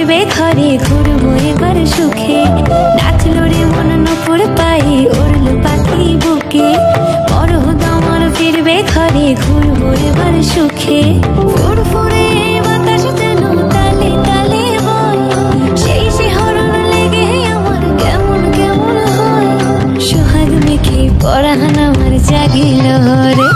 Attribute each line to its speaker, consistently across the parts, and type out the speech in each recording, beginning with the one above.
Speaker 1: ফিরবে ঘরে, ঘুরবো এবার সুখে। নাচলো রে মন নুপুর পায়ে, উড়লো পাখি বুকে। বড় দামার ফিরবে ঘরে, ঘুরবো এবার সুখে। ফুরফুরে বাতাস যেন তালে তালে বয়, সেই শিহরণ লেগে আমার কেমন কেমন হয়। সোহাগ মেখে পরাণ আমার জাগিল রে,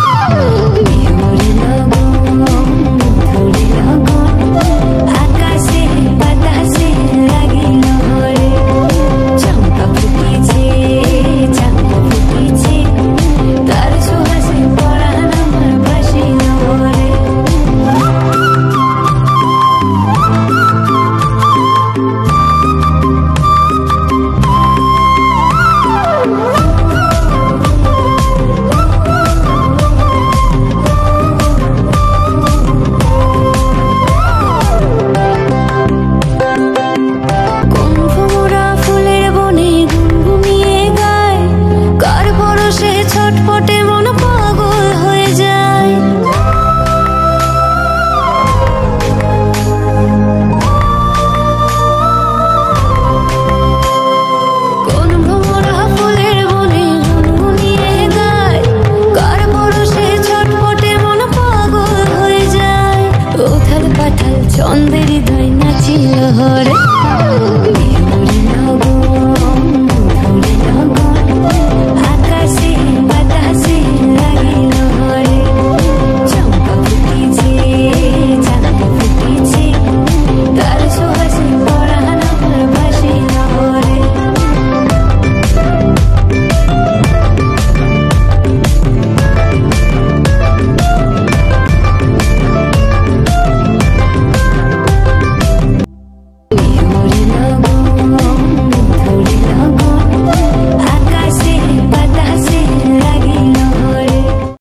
Speaker 1: ছটপটে মন পাগল হয়ে যায়। কোন ভ্রমরা ফুলের বনে গুনগুনিয়ে গায়, কার পরশে ছটপটে মন পাগল হয়ে যায়। উথাল পাথাল ছন্দের হৃদয় নাচিল হরে।